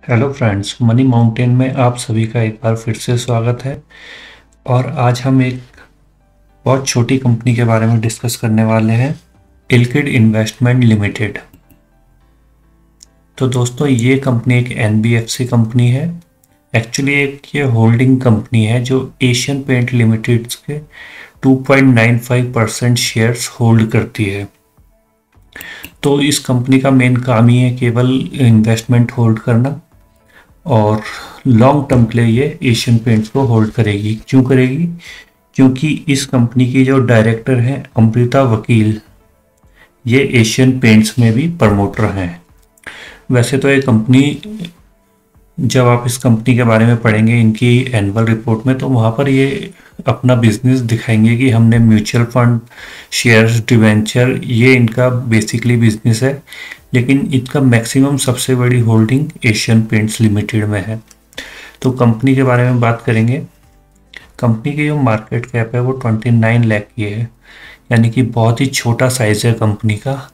Hello friends, money mountain में आप सभी का एक बार फिर से स्वागत है। और आज हम एक बहुत छोटी कंपनी के बारे में डिस्कस करने वाले हैं, इल्किड इन्वेस्टमेंट लिमिटेड। तो दोस्तों, ये कंपनी एक एनबीएफसी कंपनी है। एक्चुअली एक ये होल्डिंग कंपनी है जो एशियन पेंट लिमिटेड के 2.95% शेयर्स होल्ड करती है। तो इस कंपनी का मेन काम ही है केवल इन्वेस्टमेंट होल्ड करना, और लॉन्ग टर्म के लिए ये एशियन पेंट्स को होल्ड करेगी। क्यों करेगी? क्योंकि इस कंपनी की जो डायरेक्टर हैं अमृता वकील, ये एशियन पेंट्स में भी प्रमोटर हैं। वैसे तो ये कंपनी, जब आप इस कंपनी के बारे में पढ़ेंगे इनकी एनुअल रिपोर्ट में, तो वहाँ पर ये अपना बिजनेस दिखाएंगे कि हमने म्यूचुअल फंड, शेयर्स, डिवेंचर, ये इनका बेसिकली बिजनेस है। लेकिन इनका मैक्सिमम सबसे बड़ी होल्डिंग एशियन पेंट्स लिमिटेड में है। तो कंपनी के बारे में बात करेंगे। कंपनी की जो मार्केट कैप है वो 29 लाख की है, यानी कि बहुत ही छोटा साइज है कंपनी का।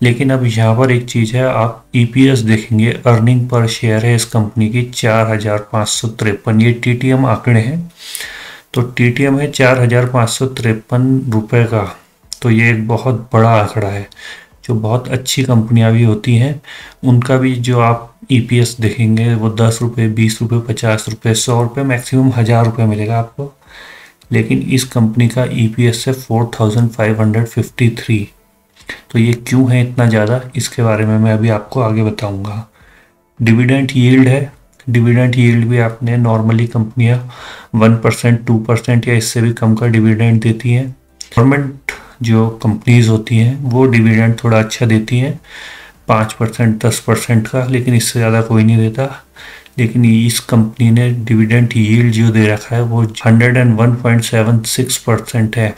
लेकिन अब यहाँ पर एक चीज़ है, आप ईपीएस देखेंगे, अर्निंग पर शेयर है इस कंपनी की 4,553। ये टीटीएम आंकड़े हैं, तो टीटीएम है 4,553 रुपये का। तो ये एक बहुत बड़ा आंकड़ा है। जो बहुत अच्छी कंपनियां भी होती हैं उनका भी जो आप ईपीएस देखेंगे वो 10 रुपये, 20 रुपये, 50 रुपये, 100 रुपये, मैक्सिमम 1000 रुपये मिलेगा आपको। लेकिन इस कंपनी का ईपीएस है 4553। तो ये क्यों है इतना ज़्यादा, इसके बारे में मैं अभी आपको आगे बताऊंगा। डिविडेंड यील्ड है। डिविडेंड यील्ड भी आपने नॉर्मली कंपनियां 1%, 2% या इससे भी कम का डिविडेंड देती हैं। गवर्नमेंट जो कंपनीज होती हैं वो डिविडेंड थोड़ा अच्छा देती हैं, 5%, 10% का, लेकिन इससे ज़्यादा कोई नहीं देता। लेकिन इस कंपनी ने डिविडेंड यील्ड जो दे रखा है वो 101.76% है।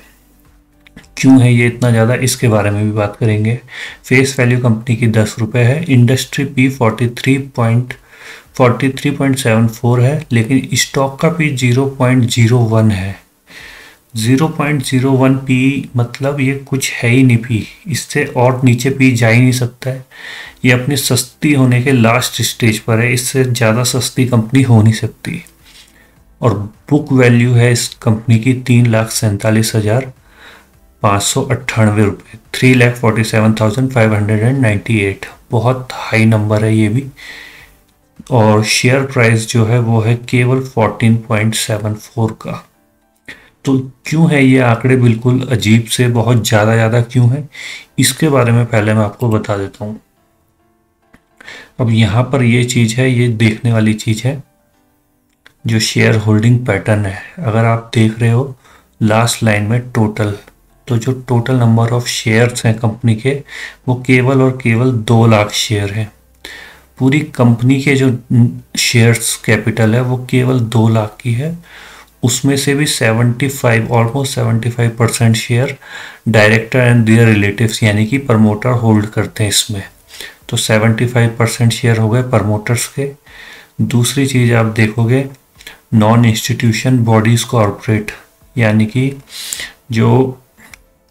क्यों है ये इतना ज़्यादा, इसके बारे में भी बात करेंगे। फेस वैल्यू कंपनी की 10 रुपये है। इंडस्ट्री पी 43.74 है, लेकिन स्टॉक का पी 0.01 है। 0.01 पी मतलब ये कुछ है ही नहीं पी, इससे और नीचे पी जा ही नहीं सकता है। ये अपनी सस्ती होने के लास्ट स्टेज पर है, इससे ज़्यादा सस्ती कंपनी हो नहीं सकती। और बुक वैल्यू है इस कंपनी की 3,47,598 रुपये, 3,47,598। बहुत हाई नंबर है ये भी। और शेयर प्राइस जो है वो है केवल 14.74 का। तो क्यों है ये आंकड़े बिल्कुल अजीब से, बहुत ज़्यादा क्यों है, इसके बारे में पहले मैं आपको बता देता हूँ। अब यहाँ पर ये चीज़ है, ये देखने वाली चीज़ है जो शेयर होल्डिंग पैटर्न है। अगर आप देख रहे हो लास्ट लाइन में टोटल, तो जो टोटल नंबर ऑफ शेयर्स हैं कंपनी के वो केवल और केवल 2 लाख शेयर है। पूरी कंपनी के जो शेयर्स कैपिटल है वो केवल 2 लाख की है। उसमें से भी 75, almost 75% share director and their relatives यानी कि प्रमोटर होल्ड करते हैं इसमें। तो 75% शेयर हो गए प्रमोटर्स के। दूसरी चीज़ आप देखोगे, नॉन इंस्टीट्यूशन बॉडीज़ कॉरपोरेट, यानी कि जो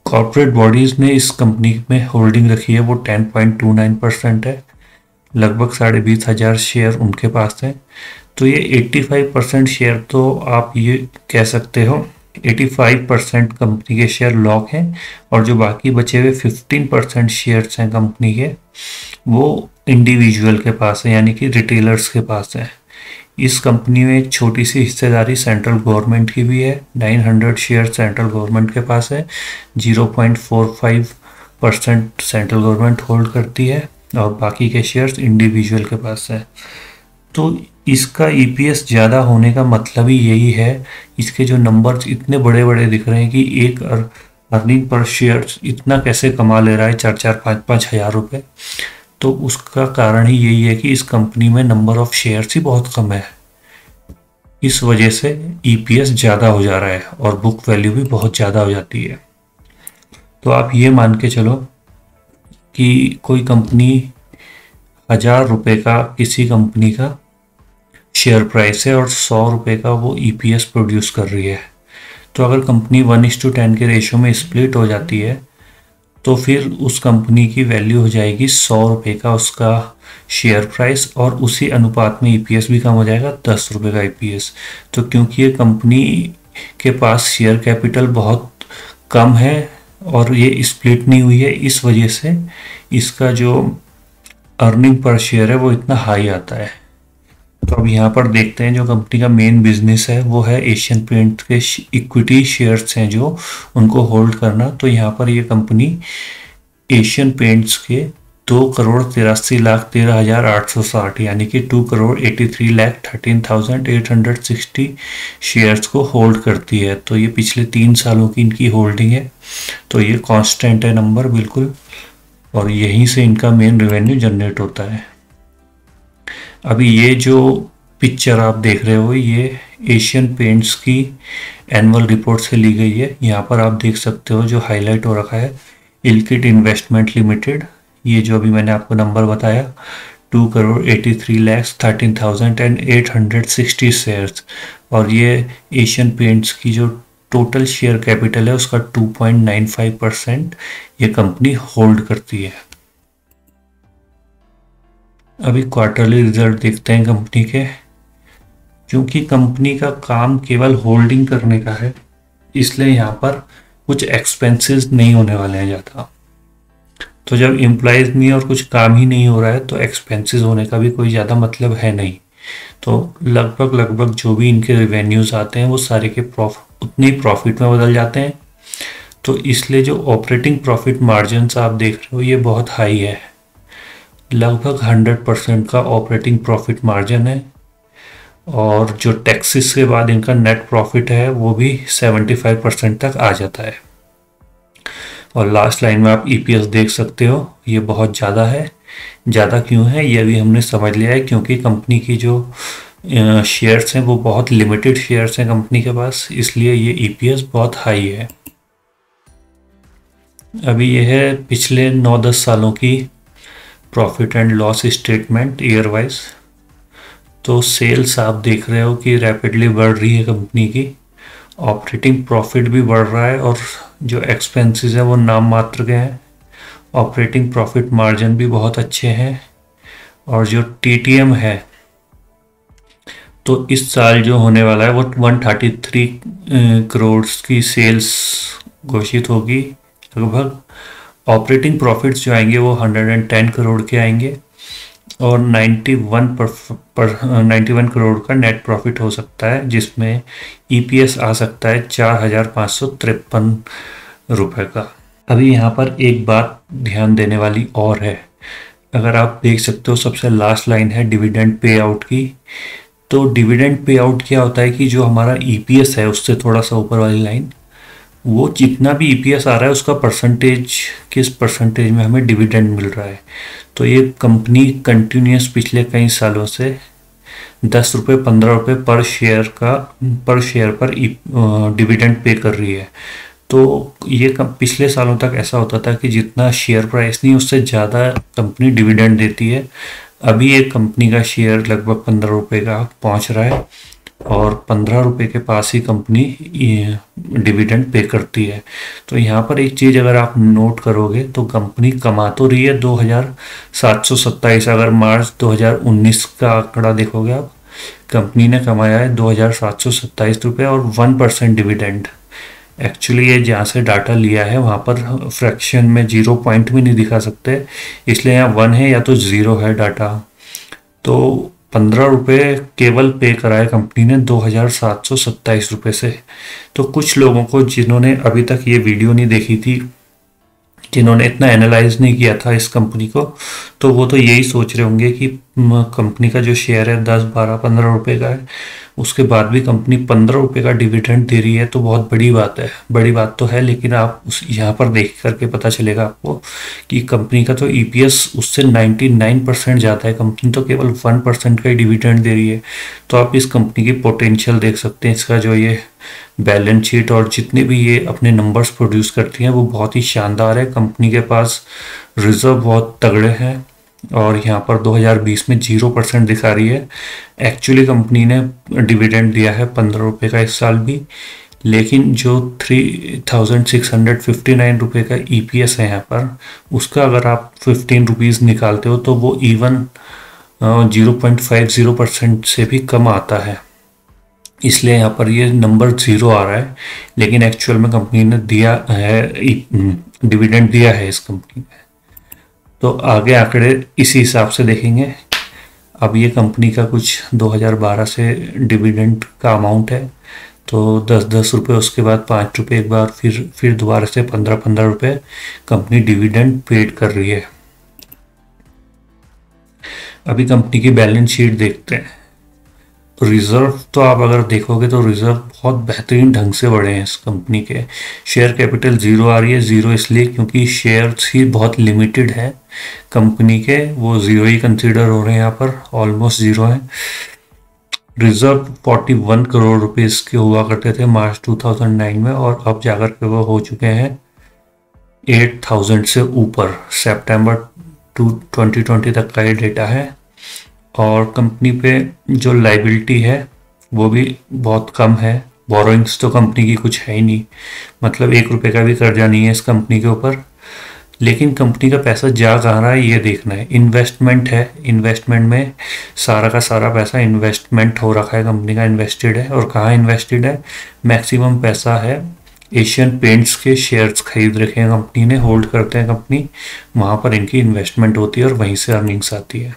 कॉरपोरेट बॉडीज़ ने इस कंपनी में होल्डिंग रखी है वो 10.29% है। लगभग 20,500 शेयर उनके पास है। तो ये 85% शेयर, तो आप ये कह सकते हो 85% कंपनी के शेयर लॉक हैं, और जो बाकी बचे हुए 15% शेयर्स हैं कंपनी के वो इंडिविजुअल के पास है, यानी कि रिटेलर्स के पास है। इस कंपनी में एक छोटी सी हिस्सेदारी सेंट्रल गवर्नमेंट की भी है। 900 शेयर सेंट्रल गवर्नमेंट के पास है। 0.45% सेंट्रल गवर्नमेंट होल्ड करती है, और बाकी के शेयर्स इंडिविजुअल के पास है। तो इसका ईपीएस ज़्यादा होने का मतलब ही यही है। इसके जो नंबर्स इतने बड़े बड़े दिख रहे हैं कि एक अर्निंग पर शेयर इतना कैसे कमा ले रहा है, 4-4, 5-5 हज़ार रुपये। तो उसका कारण ही यही है कि इस कंपनी में नंबर ऑफ शेयर्स ही बहुत कम है। इस वजह से ईपीएस ज़्यादा हो जा रहा है और बुक वैल्यू भी बहुत ज़्यादा हो जाती है। तो आप ये मान के चलो कि कोई कंपनी 1000 रुपये का किसी कंपनी का शेयर प्राइस है और 100 रुपये का वो ईपीएस प्रोड्यूस कर रही है। तो अगर कंपनी 1:10 के रेशियो में स्प्लिट हो जाती है तो फिर उस कंपनी की वैल्यू हो जाएगी 100 रुपये का उसका शेयर प्राइस, और उसी अनुपात में ईपीएस भी कम हो जाएगा, 10 रुपये का ईपीएस। तो क्योंकि ये कंपनी के पास शेयर कैपिटल बहुत कम है और ये स्प्लिट नहीं हुई है, इस वजह से इसका जो अर्निंग पर शेयर है वो इतना हाई आता है। तो अब यहाँ पर देखते हैं जो कंपनी का मेन बिजनेस है वो है एशियन पेंट के इक्विटी शेयर्स हैं जो उनको होल्ड करना। तो यहाँ पर ये कंपनी एशियन पेंट्स के 2,83,13,860 यानी कि 2,83,13,860 शेयर्स को होल्ड करती है। तो ये पिछले 3 सालों की इनकी होल्डिंग है, तो ये कांस्टेंट है नंबर बिल्कुल, और यहीं से इनका मेन रेवेन्यू जनरेट होता है। अभी ये जो पिक्चर आप देख रहे हो ये एशियन पेंट्स की एनुअल रिपोर्ट से ली गई है। यहाँ पर आप देख सकते हो जो हाईलाइट हो रखा है इल्किड इन्वेस्टमेंट लिमिटेड, ये जो अभी मैंने आपको नंबर बताया 2,83,13,860 शेयर्स, और ये एशियन पेंट्स की जो टोटल शेयर कैपिटल है उसका 2.95% ये कंपनी होल्ड करती है। अभी क्वार्टरली रिजल्ट देखते हैं कंपनी के। क्योंकि कंपनी का काम केवल होल्डिंग करने का है, इसलिए यहाँ पर कुछ एक्सपेंसेस नहीं होने वाले हैं ज़्यादा। तो जब एम्प्लॉयज़ नहीं और कुछ काम ही नहीं हो रहा है तो एक्सपेंसेस होने का भी कोई ज़्यादा मतलब है नहीं। तो लगभग जो भी इनके रेवेन्यूज़ आते हैं वो सारे के उतने ही प्रॉफिट में बदल जाते हैं। तो इसलिए जो ऑपरेटिंग प्रॉफिट मार्जिन्स आप देख रहे हो ये बहुत हाई है, लगभग 100% का ऑपरेटिंग प्रॉफिट मार्जिन है, और जो टैक्सेस के बाद इनका नेट प्रॉफिट है वो भी 75% तक आ जाता है। और लास्ट लाइन में आप ईपीएस देख सकते हो, ये बहुत ज़्यादा है। ज़्यादा क्यों है ये भी हमने समझ लिया है, क्योंकि कंपनी की जो शेयर्स हैं वो बहुत लिमिटेड शेयर्स हैं कंपनी के पास, इसलिए ये ईपीएस बहुत हाई है। अभी ये है पिछले 9-10 सालों की profit and loss statement year wise. तो सेल्स आप देख रहे हो कि रैपिडली बढ़ रही है कंपनी की, ऑपरेटिंग प्रॉफिट भी बढ़ रहा है, और जो एक्सपेंसेस हैं वो नाम मात्र के हैं। ऑपरेटिंग प्रॉफिट मार्जिन भी बहुत अच्छे हैं, और जो टीटीएम है तो इस साल जो होने वाला है वो 133 करोड़ की सेल्स घोषित होगी लगभग। ऑपरेटिंग प्रॉफिट्स जो आएंगे वो 110 करोड़ के आएंगे, और 91 करोड़ का नेट प्रॉफिट हो सकता है, जिसमें ईपीएस आ सकता है 4,553 रुपये का। अभी यहाँ पर एक बात ध्यान देने वाली और है, अगर आप देख सकते हो सबसे लास्ट लाइन है डिविडेंड पे आउट की। तो डिविडेंड पे आउट क्या होता है कि जो हमारा ईपीएस है उससे थोड़ा सा ऊपर वाली लाइन, वो जितना भी ईपीएस आ रहा है उसका परसेंटेज, किस परसेंटेज में हमें डिविडेंड मिल रहा है। तो ये कंपनी कंटिन्यूस पिछले कई सालों से 10 रुपये 15 रुपये पर शेयर पर डिविडेंड पे कर रही है। तो ये पिछले सालों तक ऐसा होता था कि जितना शेयर प्राइस नहीं उससे ज़्यादा कंपनी डिविडेंड देती है। अभी एक कंपनी का शेयर लगभग 15 रुपये का पहुंच रहा है, और 15 रुपये के पास ही कंपनी डिविडेंड पे करती है। तो यहाँ पर एक चीज़ अगर आप नोट करोगे तो कंपनी कमा तो रही है 2,727, अगर मार्च 2019 का आंकड़ा देखोगे आप, कंपनी ने कमाया है 2,727 रुपये और 1% डिविडेंड। एक्चुअली ये जहाँ से डाटा लिया है वहाँ पर फ्रैक्शन में 0 पॉइंट भी नहीं दिखा सकते, इसलिए यहाँ 1 है या तो 0 है डाटा। तो 15 रुपये केवल पे कराए कंपनी ने 2,727 रुपये से। तो कुछ लोगों को जिन्होंने अभी तक ये वीडियो नहीं देखी थी, जिन्होंने इतना एनालाइज नहीं किया था इस कंपनी को, तो वो तो यही सोच रहे होंगे कि कंपनी का जो शेयर है 10, 12, 15 रुपये का है, उसके बाद भी कंपनी 15 रुपये का डिविडेंड दे रही है, तो बहुत बड़ी बात है। बड़ी बात तो है, लेकिन आप उस यहाँ पर देख करके पता चलेगा आपको कि कंपनी का तो ईपीएस उससे 99% ज़्यादा है, कंपनी तो केवल 1% का ही डिविडेंड दे रही है। तो आप इस कंपनी की पोटेंशियल देख सकते हैं, इसका जो ये बैलेंस शीट और जितने भी ये अपने नंबर्स प्रोड्यूस करती हैं वो बहुत ही शानदार है। कंपनी के पास रिजर्व बहुत तगड़े हैं, और यहाँ पर 2020 में 0% दिखा रही है। एक्चुअली कंपनी ने डिविडेंड दिया है 15 रुपये का इस साल भी, लेकिन जो 3659 रुपये का EPS है यहाँ पर, उसका अगर आप 15 रुपीज़ निकालते हो तो वो इवन 0.50% से भी कम आता है। इसलिए यहाँ पर ये नंबर 0 आ रहा है, लेकिन एक्चुअल में कंपनी ने दिया है, डिविडेंड दिया है इस कंपनी में। तो आगे आंकड़े इसी हिसाब से देखेंगे। अब ये कंपनी का कुछ 2012 से डिविडेंड का अमाउंट है, तो 10-10 रुपये, उसके बाद 5 रुपये एक बार, फिर दोबारा से 15-15 रुपये कंपनी डिविडेंड पेड कर रही है। अभी कंपनी की बैलेंस शीट देखते हैं। तो रिजर्व तो आप अगर देखोगे तो रिजर्व बहुत बेहतरीन ढंग से बढ़े हैं इस कंपनी के। शेयर कैपिटल 0 आ रही है, 0 इसलिए क्योंकि शेयर्स ही बहुत लिमिटेड है कंपनी के, वो 0 ही कंसीडर हो रहे हैं यहाँ पर, ऑलमोस्ट 0 है। रिजर्व 41 करोड़ रुपीस के हुआ करते थे मार्च 2009 में, और अब जाकर के वो हो चुके हैं 8000 से ऊपर। सितंबर 2020 तक का ये डेटा है। और कंपनी पे जो लाइबिलिटी है वो भी बहुत कम है। बोरोइंग्स तो कंपनी की कुछ है ही नहीं, मतलब 1 रुपये का भी कर्जा नहीं है इस कंपनी के ऊपर। लेकिन कंपनी का पैसा जा कहाँ रहा है ये देखना है। इन्वेस्टमेंट है, इन्वेस्टमेंट में सारा का सारा पैसा इन्वेस्टमेंट हो रखा है, कंपनी का इन्वेस्टेड है। और कहाँ इन्वेस्टेड है? मैक्सिमम पैसा है एशियन पेंट्स के शेयर्स खरीद रखे हैं कंपनी ने, होल्ड करते हैं कंपनी, वहाँ पर इनकी इन्वेस्टमेंट होती है और वहीं से अर्निंग्स आती है।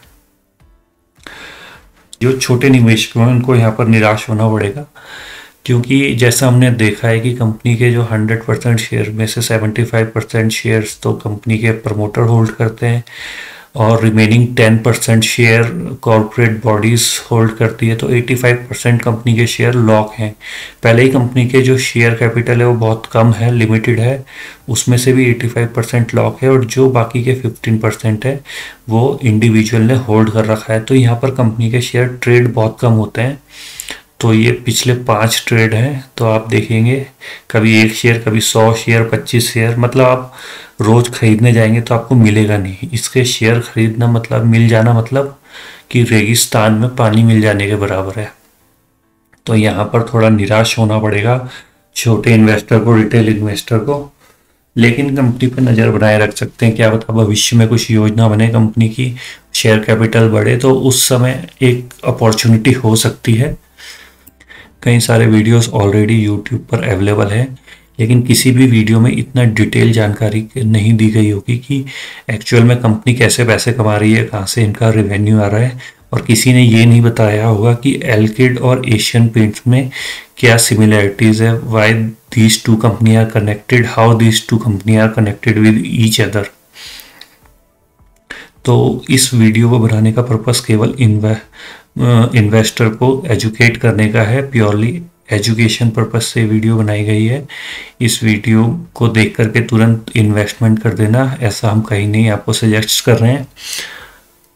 जो छोटे निवेशक हैं उनको यहाँ पर निराश होना पड़ेगा, क्योंकि जैसा हमने देखा है कि कंपनी के जो 100% शेयर में से 75% शेयर्स तो कंपनी के प्रमोटर होल्ड करते हैं, और remaining 10% share corporate bodies hold करती है। तो 85% कंपनी के शेयर लॉक हैं। पहले ही कंपनी के जो शेयर कैपिटल है वो बहुत कम है, लिमिटेड है, उसमें से भी 85% लॉक है, और जो बाकी के 15% है वो इंडिविजुअल ने होल्ड कर रखा है। तो यहाँ पर कंपनी के शेयर ट्रेड बहुत कम होते हैं। तो ये पिछले 5 ट्रेड हैं, तो आप देखेंगे कभी 1 शेयर, कभी 100 शेयर, 25 शेयर, मतलब आप रोज खरीदने जाएंगे तो आपको मिलेगा नहीं। इसके शेयर खरीदना मतलब, मिल जाना मतलब कि रेगिस्तान में पानी मिल जाने के बराबर है। तो यहाँ पर थोड़ा निराश होना पड़ेगा छोटे इन्वेस्टर को, रिटेल इन्वेस्टर को। लेकिन कंपनी पर नज़र बनाए रख सकते हैं, क्या पता भविष्य में कुछ योजना बने कंपनी की, शेयर कैपिटल बढ़े, तो उस समय एक अपॉर्चुनिटी हो सकती है। कई सारे वीडियोस ऑलरेडी यूट्यूब पर अवेलेबल है, लेकिन किसी भी वीडियो में इतना डिटेल जानकारी नहीं दी गई होगी कि एक्चुअल में कंपनी कैसे पैसे कमा रही है, कहाँ से इनका रेवेन्यू आ रहा है। और किसी ने ये नहीं बताया होगा कि एल्किड और एशियन पेंट्स में क्या सिमिलैरिटीज है, why these two company are connected, how these two company are connected with each other. तो इस वीडियो को बनाने का पर्पस केवल इन्वेस्टर को एजुकेट करने का है, प्योरली एजुकेशन पर्पस से वीडियो बनाई गई है। इस वीडियो को देख करके तुरंत इन्वेस्टमेंट कर देना, ऐसा हम कहीं नहीं आपको सजेस्ट कर रहे हैं।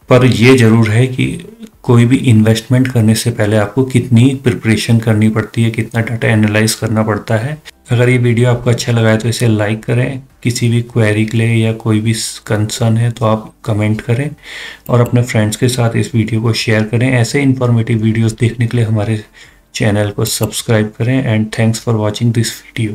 पर ये ज़रूर है कि कोई भी इन्वेस्टमेंट करने से पहले आपको कितनी प्रिपरेशन करनी पड़ती है, कितना डाटा एनालाइज करना पड़ता है। अगर ये वीडियो आपको अच्छा लगा है तो इसे लाइक करें। किसी भी क्वेरी के लिए या कोई भी कंसर्न है तो आप कमेंट करें, और अपने फ्रेंड्स के साथ इस वीडियो को शेयर करें। ऐसे इन्फॉर्मेटिव वीडियोस देखने के लिए हमारे चैनल को सब्सक्राइब करें। And thanks for watching this video.